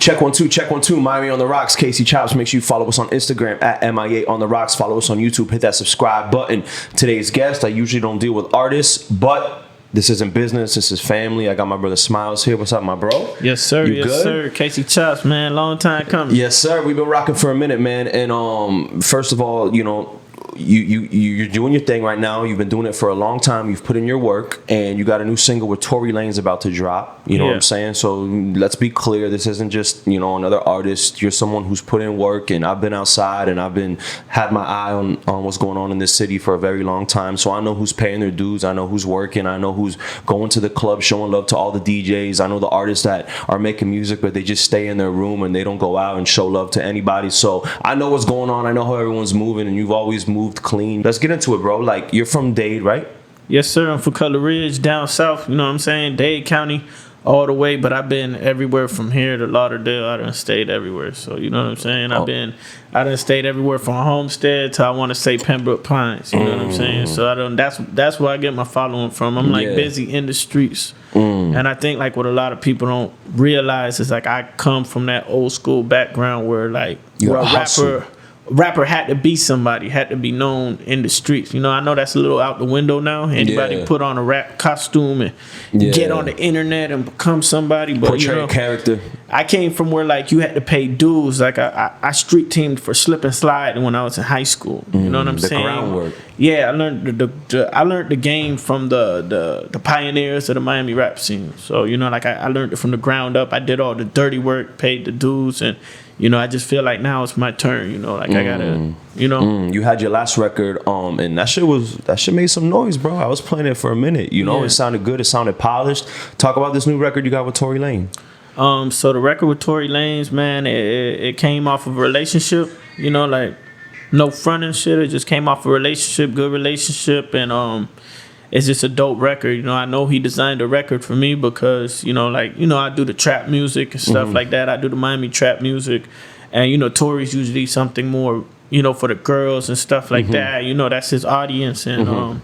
Check 1 2, check 1 2. Miami on the Rocks, Casey Chopz. Make sure you follow us on Instagram at MIA on the Rocks. Follow us on YouTube. Hit that subscribe button. Today's guest, I usually don't deal with artists, but this isn't business. This is family. I got my brother Smiles here. What's up, my bro? Yes, sir. You yes, good? sir. Casey Chopz, man. Long time coming. Yes, sir. We've been rocking for a minute, man. And first of all, you know, you're doing your thing right now. You've been doing it for a long time. You've put in your work, and you got a new single with Tory Lanez about to drop. You know what I'm saying? So let's be clear. This isn't just, you know, another artist. You're someone who's put in work, and I've been outside, and had my eye on what's going on in this city for a very long time. So I know who's paying their dues. I know who's working. I know who's going to the club, showing love to all the DJs. I know the artists that are making music, but they just stay in their room and they don't go out and show love to anybody. So I know what's going on. I know how everyone's moving, and you've always moved clean. Let's get into it, bro. Like, you're from Dade, right? Yes, sir. I'm from Color Ridge, down south. You know what I'm saying? Dade County, all the way. But I've been everywhere from here to Lauderdale. I done stayed everywhere. So you know what I'm saying? I done stayed everywhere from Homestead to, I want to say, Pembroke Pines. You know what I'm saying? So that's where I get my following from. I'm like busy in the streets. And I think like what a lot of people don't realize is like I come from that old school background where like you're a rapper had to be somebody, had to be known in the streets. You know, I know that's a little out the window now. Anybody put on a rap costume and get on the internet and become somebody. But portray a character. I came from where like you had to pay dues. Like I street teamed for slip and slide when I was in high school. You know what I'm saying? The groundwork. Yeah, I learned the game from the pioneers of the Miami rap scene. So you know, like I learned it from the ground up. I did all the dirty work, paid the dues, and you know, I just feel like now it's my turn. You know, like I gotta, you know. You had your last record, and that shit made some noise, bro. I was playing it for a minute. You know, it sounded good. It sounded polished. Talk about this new record you got with Tory Lanez. So the record with Tory Lanez, man, it came off of a relationship. You know, like no fronting shit. It just came off a relationship, good relationship, and it's just a dope record. You know, I know he designed a record for me because, you know, like, you know, I do the trap music and stuff like that. I do the Miami trap music. And, you know, Tory's usually something more, you know, for the girls and stuff like that. You know, that's his audience. And,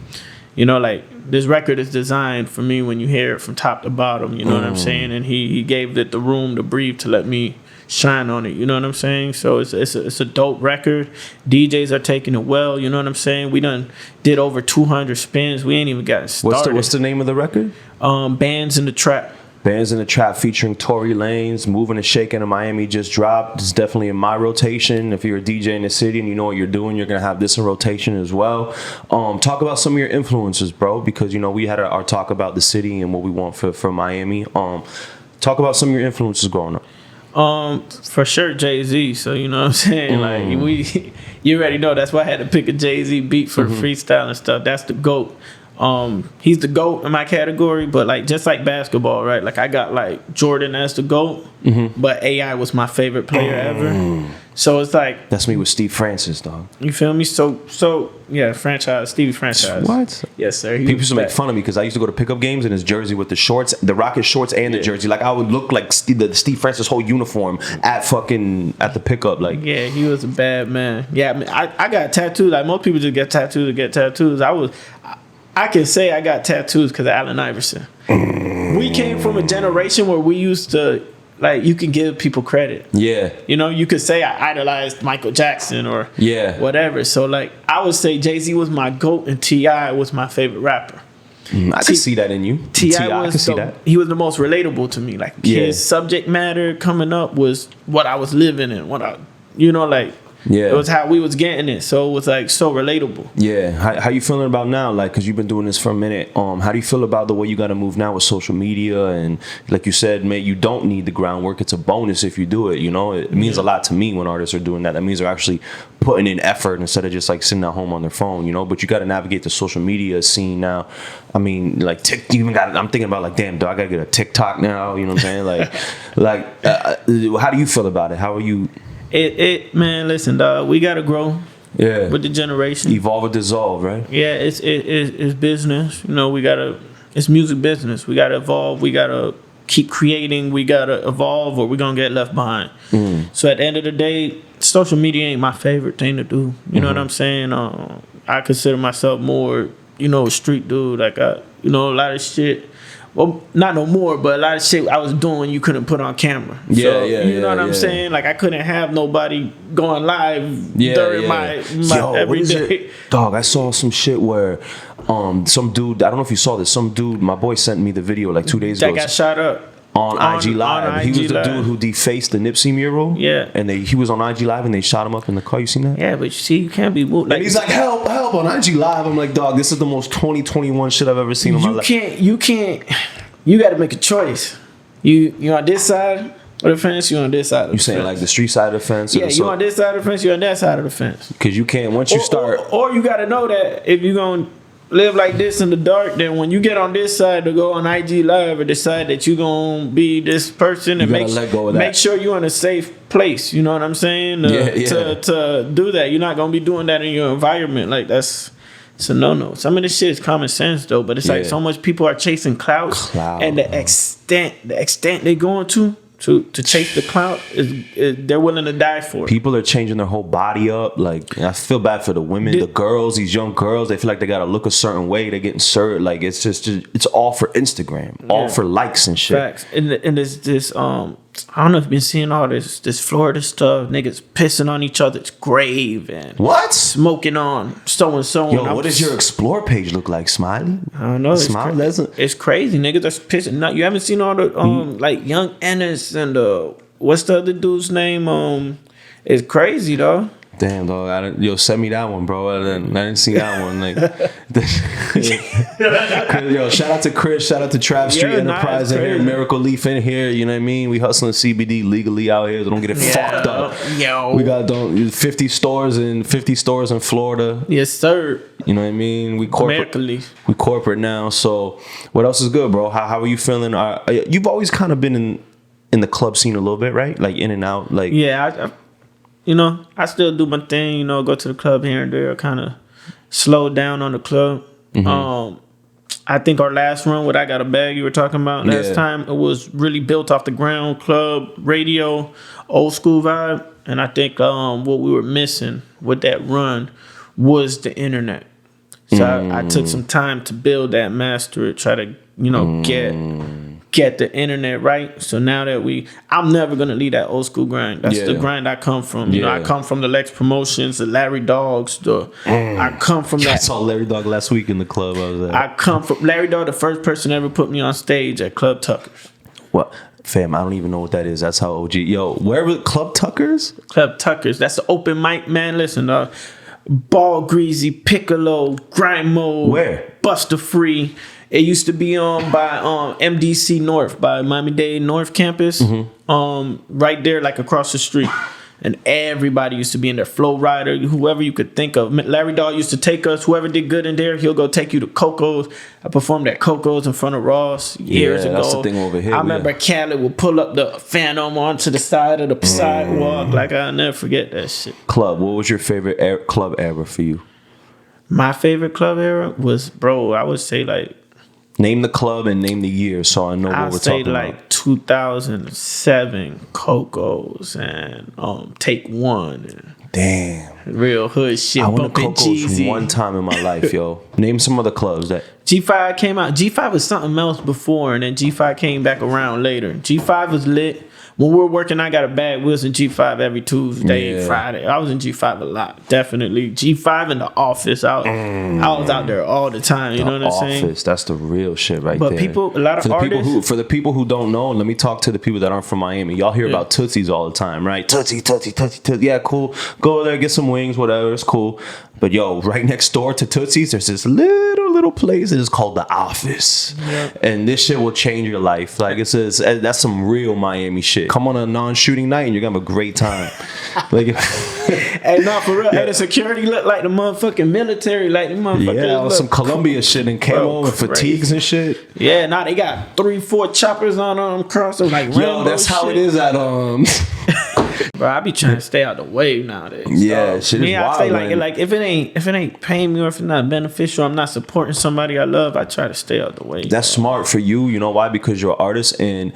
you know, like, this record is designed for me when you hear it from top to bottom. You know what I'm saying? And he gave it the room to breathe to let me shine on it. You know what I'm saying? So it's a dope record. DJs are taking it well. You know what I'm saying? We done did over 200 spins. We ain't even got started. What's the name of the record? Bands in the Trap. Bands in the Trap featuring Tory Lanez. Moving and Shaking in Miami just dropped. It's definitely in my rotation. If you're a DJ in the city and you know what you're doing, you're going to have this in rotation as well. Talk about some of your influences, bro, because, you know, we had our talk about the city and what we want for Miami. Talk about some of your influences growing up. For sure Jay-Z. So you know what I'm saying? Like you already know that's why I had to pick a Jay-Z beat for the freestyle and stuff. That's the GOAT. He's the GOAT in my category, but like just like basketball, right? Like I got like Jordan as the GOAT, but AI was my favorite player ever. So it's like that's me with Steve Francis, dog. You feel me? So yeah, Stevie Franchise. What? Yes, sir. People used to make fun of me because I used to go to pickup games in his jersey with the shorts, the Rocket shorts, and the jersey. Like I would look like the Steve Francis whole uniform at the pickup. Like yeah, he was a bad man. Yeah, I mean, I got tattoos. Like most people just get tattoos to get tattoos. I can say I got tattoos because of Allen Iverson. We came from a generation where we used to, like, you can give people credit. Yeah. You know, you could say I idolized Michael Jackson or whatever. So, like, I would say Jay-Z was my GOAT and T.I. was my favorite rapper. I can see that in you. T.I. He was the most relatable to me. Like, his subject matter coming up was what I was living in. It was how we was getting it, so it was like so relatable. Yeah, how you feeling about now? Like, cause you've been doing this for a minute. How do you feel about the way you got to move now with social media? And like you said, man, you don't need the groundwork. It's a bonus if you do it. You know, it means a lot to me when artists are doing that. That means they're actually putting in effort instead of just like sitting at home on their phone. You know, but you got to navigate the social media scene now. I mean, like I'm thinking about like, damn, dog, I gotta get a TikTok now. You know what I'm saying? How do you feel about it? How are you? Man, listen, dog, we gotta grow. Yeah. With the generation. Evolve or dissolve, right? Yeah, it's business. You know, it's music business. We gotta evolve. We gotta keep creating. We gotta evolve, or we're gonna get left behind. So at the end of the day, social media ain't my favorite thing to do. You know what I'm saying? I consider myself more, you know, a street dude. Like a lot of shit well, not no more, but a lot of shit I was doing you couldn't put on camera. So, you know what I'm saying? Like I couldn't have nobody going live during my everyday. Dog, I saw some shit where some dude, I don't know if you saw this, some dude, my boy sent me the video like 2 days ago. That got shot up. On IG Live. On he was the IG dude who defaced the Nipsey mural. Yeah. And he was on IG Live and they shot him up in the car. You seen that? Yeah, but you see, you can't be moved. Like, and he's like, help on IG Live. I'm like, dog, this is the most 2021 shit I've ever seen in my life. You got to make a choice. You on this side of the fence, you on this side of the fence. You saying like the street side of the fence? Yeah, you on this side of the fence, you on that side of the fence. Because you can't, once you start. Or you got to know that if you're going to live like this in the dark, then when you get on this side to go on IG Live or decide that you're going to be this person and make sure you're in a safe place, you know what I'm saying? To do that. You're not going to be doing that in your environment. Like it's a no-no. Some of this shit is common sense though, but it's like so much people are chasing clout and the extent they're going to chase the clout is they're willing to die for it. People are changing their whole body up. Like I feel bad for the women, the girls, these young girls. They feel like they gotta look a certain way. They're getting served. Like it's just it's all for Instagram, all for likes and shit. Facts. And there's this I don't know if you've been seeing all this Florida stuff. Niggas pissing on each other's grave and smoking on so and so. Yo, what does your explore page look like, Smiley? I don't know. It's crazy. Niggas that's pissing. Now, you haven't seen all the like Young Ennis and what's the other dude's name? It's crazy though. Damn, dog. Send me that one, bro. I didn't see that one. Like, yo, shout out to Chris. Shout out to Trap Street Enterprise in here. Miracle Leaf in here. You know what I mean? We hustling CBD legally out here. So don't get it fucked up. Yo. We got 50 stores in Florida. Yes, sir. You know what I mean? We corporate now. So what else is good, bro? How are you feeling? You've always kind of been in the club scene a little bit, right? Like in and out. Like I still do my thing, go to the club here and there, kind of slow down on the club. Mm-hmm. I think our last run, what I Got a Bag you were talking about last time, it was really built off the ground, club, radio, old school vibe. And I think what we were missing with that run was the internet. So I took some time to build that, master it, try to, get the internet right. So now that I'm never gonna leave that old school grind. That's the grind I come from. I come from the Lex Promotions, the Larry Dogs. I come from that. I saw Larry Dog last week in the club. I come from Larry Dog, the first person ever put me on stage at Club Tuckers. What? Fam, I don't even know what that is. That's how OG. Yo, where was Club Tuckers? Club Tuckers. That's the open mic, man. Listen, Ball Greasy, Piccolo, Grind Mode, where? Buster Free. It used to be by MDC North, by Miami-Dade North campus, right there, like across the street. And everybody used to be in there. Flow Rider, whoever you could think of. Larry Dog used to take us. Whoever did good in there, he'll go take you to Coco's. I performed at Coco's in front of Ross years ago. That's the thing over here. I remember Khaled would pull up the Phantom onto the side of the sidewalk. Like, I'll never forget that shit. Club. What was your favorite club era for you? My favorite club era was, I would say like, name the club and name the year so I know what we're talking about. I'd say like 2007 Coco's and Take One. Damn. Real hood shit. I went to Coco's one time in my life, yo. Name some other clubs that G5 came out. G5 was something else before, and then G5 came back around later. G5 was lit. When we were working, I Got a Bag. We was in G5 every Tuesday, Friday. I was in G5 a lot, definitely. G5 in the office. I was out there all the time. You know what I'm saying? Office, that's the real shit right there. But a lot of artists. For the people who don't know, let me talk to the people that aren't from Miami. Y'all hear about Tootsies all the time, right? Tootsie. Yeah, cool. Go there, get some wings, whatever. It's cool. But yo, right next door to Tootsie's, there's this little place. It's called The Office, and this shit will change your life. Like it says, that's some real Miami shit. Come on a non-shooting night and you're gonna have a great time. Like, hey, no, for real. Hey, the security look like the motherfucking military, like the motherfucking some Columbia shit and camo and fatigues and shit. Yeah, now they got 3-4 choppers on cross them like Rambo. That's how it is at Bro, I be trying to stay out the way nowadays. Yeah, shit is wild. I say like if it ain't paying me or if it's not beneficial, I'm not supporting somebody I love. I try to stay out the way. That's smart for you. You know why? Because you're an artist and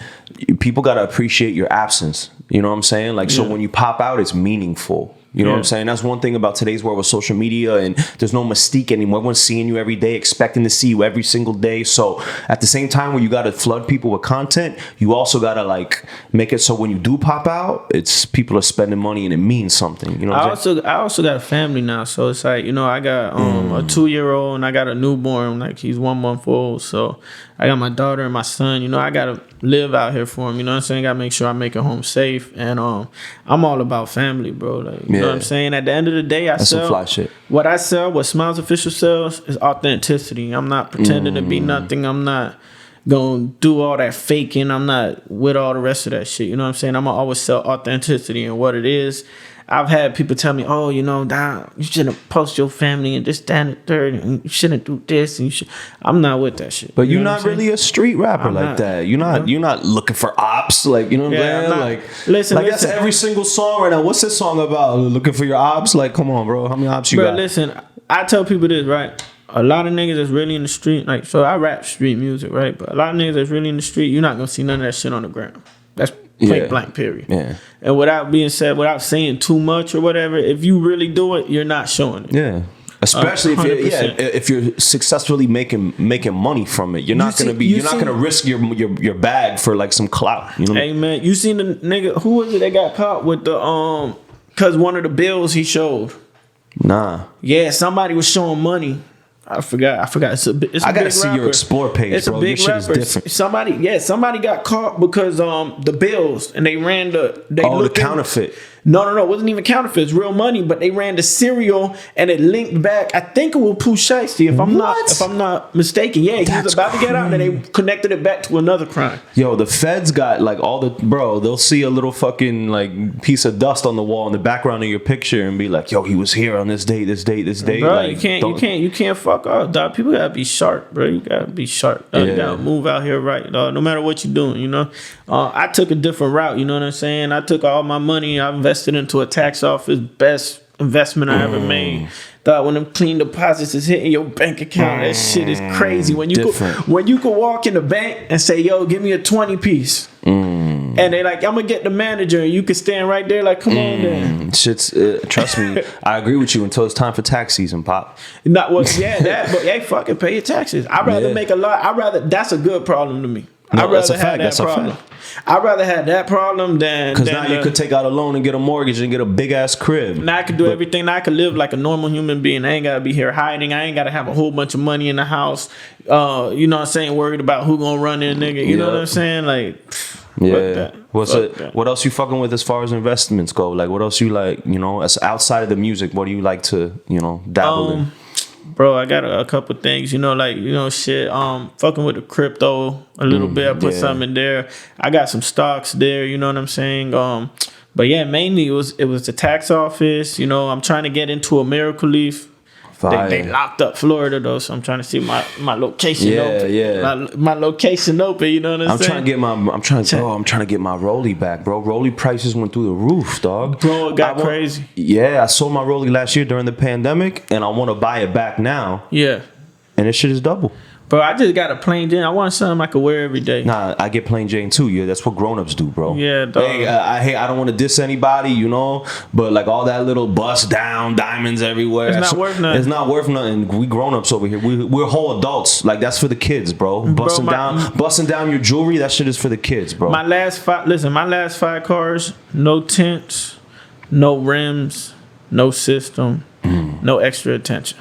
people gotta appreciate your absence. You know what I'm saying? Like so, when you pop out, it's meaningful. You know what I'm saying? That's one thing about today's world with social media, and there's no mystique anymore. Everyone's seeing you every day, expecting to see you every single day. So at the same time, when you got to flood people with content, you also got to like make it so when you do pop out, it's people are spending money and it means something. You know what I'm saying? I also got a family now, so it's like, you know, I got a 2-year-old and I got a newborn, like he's 1 month old. So I got my daughter and my son. You know, I gotta live out here for him. You know what I'm saying? Gotta make sure I make it home safe. And I'm all about family, bro. Like, you know what I'm saying? At the end of the day, I sell some fly shit. What I sell, what Smiles Official sells, is authenticity. I'm not pretending to be nothing. I'm not gonna do all that faking. I'm not with all the rest of that shit. You know what I'm saying? I'm gonna always sell authenticity and what it is. I've had people tell me, "Oh, you know, Dom, you shouldn't post your family and this, that, and the third, and you shouldn't do this." And you should. I'm not with that shit. But you're not really a street rapper like that. You're not looking for ops, like, you know what I'm saying? Like, listen, that's every single song right now. What's this song about? Looking for your ops? Like, come on, bro. How many ops you got? Listen, I tell people this, right? A lot of niggas that's really in the street, like, so I rap street music, right? But a lot of niggas that's really in the street, you're not gonna see none of that shit on the ground. That's point blank, period. Yeah. And without being said, without saying too much or whatever, if you really do it, you're not showing it. Yeah. Especially if you're successfully making money from it, you're not gonna risk your bag for like some clout. You know? Hey man, you seen the nigga? Who was it that got caught with the cause one of the bills he showed? Nah. Yeah, somebody was showing money. I forgot. It's I gotta see your Explore page, it's bro. A big Your shit is different. Somebody got caught because the bills and they ran the counterfeit. No, it wasn't even counterfeit. It's real money, but they ran the serial and it linked back. I think it was Pooh Shiesty, if I'm not mistaken. Yeah, he was about to get out and they connected it back to another crime. Yo, the feds got like they'll see a little fucking like piece of dust on the wall in the background of your picture and be like, yo, he was here on this date. Bro, like, you can't fuck up, dog. People gotta be sharp, bro. You gotta be sharp. You gotta move out here right, dog. No matter what you're doing, you know. I took a different route, you know what I'm saying? I took all my money, I invested into a tax office, best investment I ever made. Thought when them clean deposits is hitting your bank account, that shit is crazy. When you could walk in the bank and say, yo, give me a 20 piece. And they like, I'm gonna get the manager, and you can stand right there like, come on then. Shit's trust me, I agree with you until it's time for tax season, Pop. But hey, fucking pay your taxes. I'd rather make a lot. That's a good problem to me. I'd rather have that problem. I'd rather have that problem than because now you could take out a loan and get a mortgage and get a big ass crib. Now I could do everything. Now I could live like a normal human being. I ain't gotta be here hiding. I ain't gotta have a whole bunch of money in the house. You know what I'm saying? Worried about who gonna run in, nigga. You know what I'm saying? Like, what else you fucking with as far as investments go? Like, what else you like? You know, as outside of the music, what do you like to dabble in? Bro, I got a couple things, shit. Fucking with the crypto a little bit. I put something in there. I got some stocks there. You know what I'm saying? But yeah, mainly it was the tax office. You know, I'm trying to get into a Miracle Leaf. They locked up Florida though, so I'm trying to see my location open. My location open, you know what I'm saying? I'm trying to get my Rolly back, bro. Rolly prices went through the roof, dog. Bro, it got crazy. Yeah, I sold my Rolly last year during the pandemic, and I want to buy it back now. Yeah. And this shit is double. Bro, I just got a plain Jane. I want something I could wear every day. Nah, I get plain Jane too. Yeah, that's what grown-ups do, bro. Yeah, dog. Hey, I don't want to diss anybody, but like all that little bust down, diamonds everywhere. It's not worth nothing. It's not worth nothing. We grown-ups over here. We're whole adults. Like, that's for the kids, bro. Busting down your jewelry, that shit is for the kids, bro. My last 5 cars, no tints, no rims, no system, no extra attention.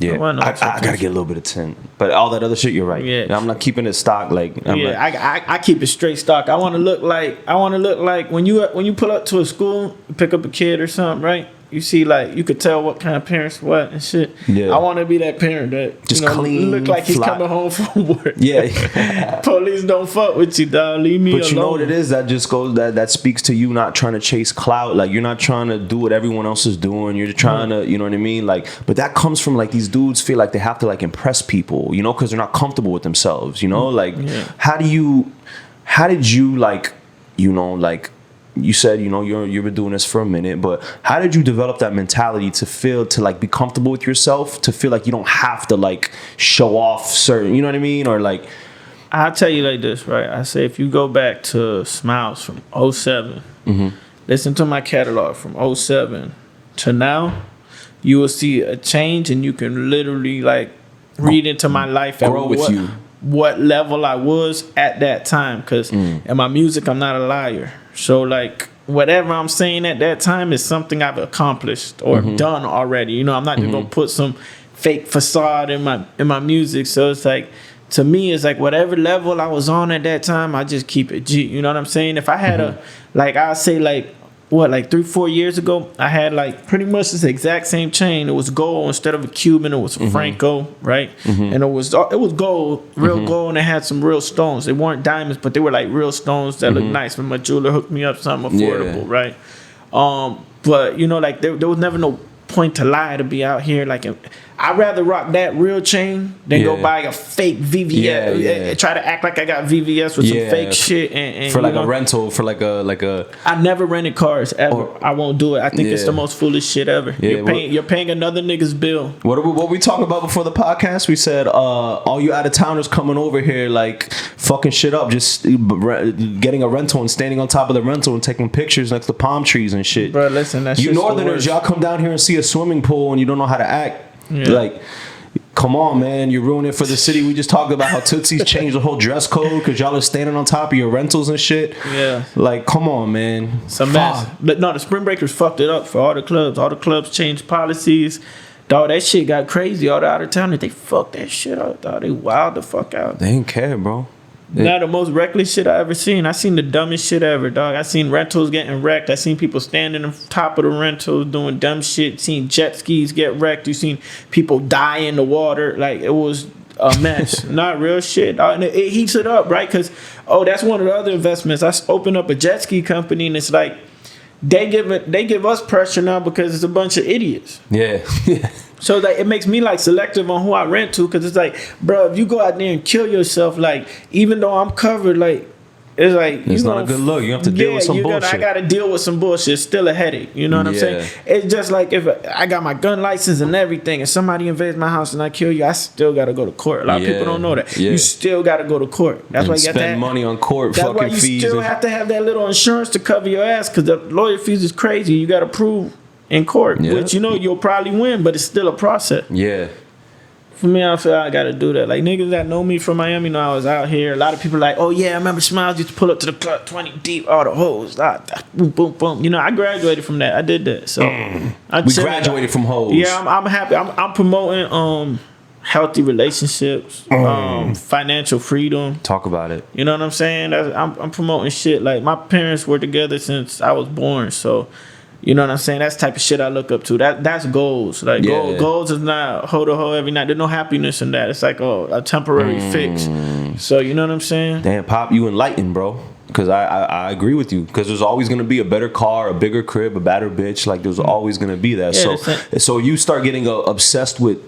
Yeah, I gotta get a little bit of tint, but all that other shit, you're right. Yeah, I'm not keeping it stock. I keep it straight stock. I want to look like when you pull up to a school, pick up a kid or something, right? You see, like, you could tell what kind of parents what and shit. Yeah. I want to be that parent that just clean, look like he's coming home from work. Yeah. Police don't fuck with you, dog. Leave me alone. But you know what it is? That just goes that speaks to you not trying to chase clout. Like, you're not trying to do what everyone else is doing. You're trying to, you know what I mean? Like, but that comes from like these dudes feel like they have to like impress people, because they're not comfortable with themselves. Like, how did you like, you said, you've been doing this for a minute, but how did you develop that mentality to like be comfortable with yourself, to feel like you don't have to like show off certain, you know what I mean? Or like, I'll tell you like this, right? I say if you go back to Smiles from 2007, listen to my catalog from '07 to now, you will see a change, and you can literally like read into my life and grow with you. What level I was at that time. Because in my music, I'm not a liar. So like whatever I'm saying at that time is something I've accomplished or done already. You know, I'm not just gonna put some fake facade in my music. So it's like, to me, it's like whatever level I was on at that time, I just keep it G. You know what I'm saying? If I had I'll say like 3-4 years ago, I had like pretty much this exact same chain. It was gold instead of a Cuban. It was Franco, right? And it was gold, real gold, and it had some real stones. They weren't diamonds, but they were like real stones that looked nice. When my jeweler hooked me up something affordable, right? But you know, like there was never no point to lie to be out here. Like I'd rather rock that real chain than go buy a fake VVS. Try to act like I got VVS with some fake shit and for like a rental, for like a. I never rented cars ever. I won't do it. I think it's the most foolish shit ever. You're paying another nigga's bill. What we talking about before the podcast? We said all you out of towners coming over here like fucking shit up, just getting a rental and standing on top of the rental and taking pictures next to palm trees and shit. Bro, listen, that's you Northerners, y'all come down here and see a swimming pool and you don't know how to act. Yeah. Like, come on, man, you ruin it for the city. We just talked about how Tootsie's changed the whole dress code because y'all are standing on top of your rentals and shit. Yeah. Like, come on, man. It's a mess. But no, the Spring Breakers fucked it up for all the clubs. All the clubs changed policies. Dog, that shit got crazy. All the out of towners, they fucked that shit up, dog. They wild the fuck out. They didn't care, bro. Not the most reckless shit I ever seen. I seen the dumbest shit ever, dog. I seen rentals getting wrecked. I seen people standing on top of the rentals doing dumb shit. Seen jet skis get wrecked. You seen people die in the water. Like, it was a mess. Not real shit, dog. And it heats it up, right? Because, that's one of the other investments. I opened up a jet ski company, and it's like, they give us pressure now because it's a bunch of idiots. Yeah. So like it makes me like selective on who I rent to, because it's like, bro, if you go out there and kill yourself, like even though I'm covered, like it's like it's not a good look. You have to deal with some bullshit. I got to deal with some bullshit. It's still a headache. You know what I'm saying? It's just like if I got my gun license and everything, and somebody invades my house and I kill you, I still got to go to court. A lot of people don't know that. You still got to go to court. That's why you got to spend money on court. That's fucking why you fees. Still have to have that little insurance to cover your ass, because the lawyer fees is crazy. You got to prove in court, which you'll probably win, but it's still a process. Yeah. For me, I feel I gotta do that. Like niggas that know me from Miami know I was out here. A lot of people like, oh yeah, I remember Smiles used to pull up to the club 20 deep, all the hoes, boom, boom, boom. You know, I graduated from that. I did that. So we graduated from hoes. Yeah, I'm happy. I'm promoting healthy relationships, financial freedom. Talk about it. You know what I'm saying? I'm promoting shit. Like my parents were together since I was born, so. You know what I'm saying? That's the type of shit I look up to. That's goals. Like goals is not hoe to hoe every night. There's no happiness in that. It's like a temporary fix. So you know what I'm saying? Damn, Pop, you enlightened, bro. Because I agree with you. Because there's always gonna be a better car, a bigger crib, a badder bitch. Like there's always gonna be that. So you start getting obsessed with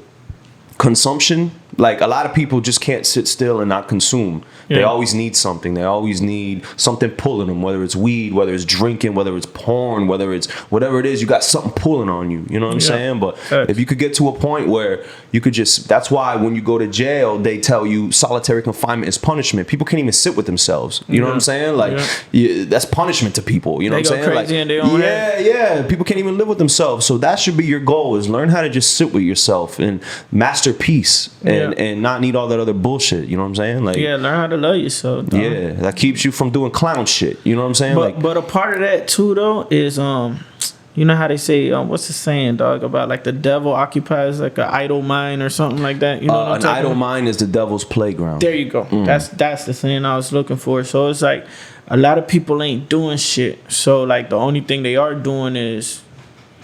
consumption. Like a lot of people just can't sit still and not consume. They always need something. They always need something pulling them, whether it's weed, whether it's drinking, whether it's porn, whether it's whatever it is, you got something pulling on you. You know what I'm saying? But if you could get to a point where you could just, that's why when you go to jail, they tell you solitary confinement is punishment. People can't even sit with themselves. You know what I'm saying? Like that's punishment to people. You know what I'm saying? Crazy and they own yeah. People can't even live with themselves. So that should be your goal, is learn how to just sit with yourself and master peace and not need all that other bullshit. You know what I'm saying? Like learn how to love yourself, dog. Yeah, that keeps you from doing clown shit. You know what I'm saying? But a part of that too, though, is you know how they say what's the saying, dog, about like the devil occupies like an idle mind or something like that. You know, what I'm an idle mind is the devil's playground. There you go. That's the thing I was looking for. So it's like a lot of people ain't doing shit. So like the only thing they are doing is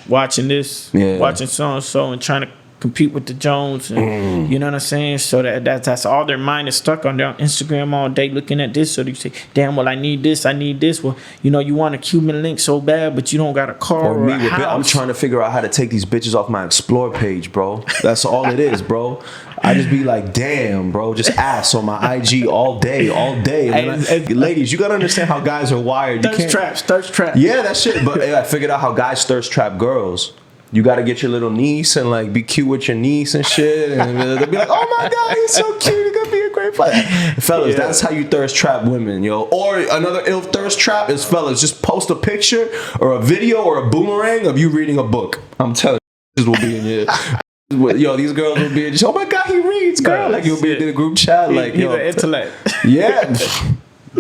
watching this, watching so and so, and trying to compete with the Jones, and you know what I'm saying? So that's all their mind is stuck on. They're on Instagram all day looking at this. So they say, damn, well, I need this. Well, you know, you want a Cuban link so bad, but you don't got a car or a house. I'm trying to figure out how to take these bitches off my Explore page, bro. That's all it is, bro. I just be like, damn, bro, just ass on my IG all day. And ladies, you gotta understand how guys are wired. Thirst traps. Yeah, that shit. But I figured out how guys thirst trap girls. You gotta get your little niece and like be cute with your niece and shit, and they'll be like, "Oh my god, he's so cute. He's gonna be a great Fellas, that's how you thirst trap women, yo. Or another ill thirst trap is, fellas, just post a picture or a video or a boomerang of you reading a book. I'm telling you, this will be in your... Yo, these girls will be in... Oh my God, he reads, girl. Like, you'll be in a group chat. Like, he's yo, an intellect. Yeah.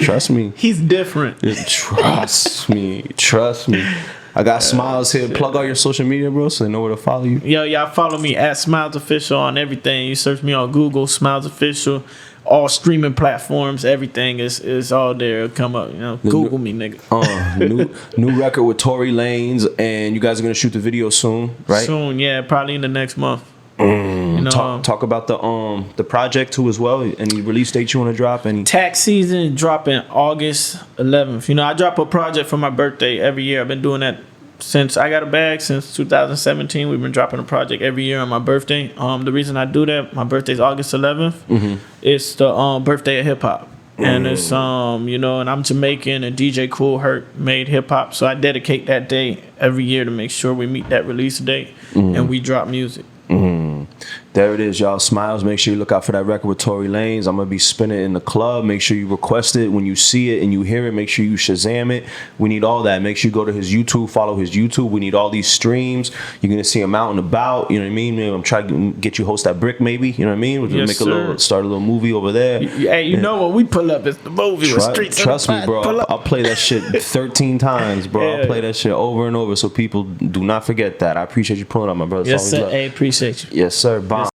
Trust me. He's different. Trust me. I got Smiles here. Plug all your social media, bro, so they know where to follow you. Yo, y'all follow me at Smiles Official on everything. You search me on Google, Smiles Official. All streaming platforms, everything is all there. It'll come up, you know. Google me, nigga. New record with Tory Lanez, and you guys are gonna shoot the video soon, right? Soon, yeah, probably in the next month. You know, talk about the project too as well. Any release date you want to drop? Any tax season dropping August 11th. You know, I drop a project for my birthday every year. I've been doing that since I got a bag since 2017. We've been dropping a project every year on my birthday. The reason I do that, my birthday's August 11th. It's the birthday of hip hop. And it's you know, and I'm Jamaican, and DJ Cool Herc made hip hop, so I dedicate that day every year to make sure we meet that release date and we drop music. There it is, y'all. Smiles. Make sure you look out for that record with Tory Lanez. I'm gonna be spinning it in the club. Make sure you request it. When you see it and you hear it, make sure you Shazam it. We need all that. Make sure you go to his YouTube, follow his YouTube. We need all these streams. You're gonna see him out and about. You know what I mean? I'm trying to get you host that brick, maybe. You know what I mean? We'll start a little movie over there. Hey, you know when we pull up, it's the movie with Streets. Trust me, bro. I'll play that shit 13 times, bro. Yeah. I'll play that shit over and over, so people do not forget that. I appreciate you pulling up, my brother. Yes, sir. Hey, appreciate you. Yes, sir. Bomb.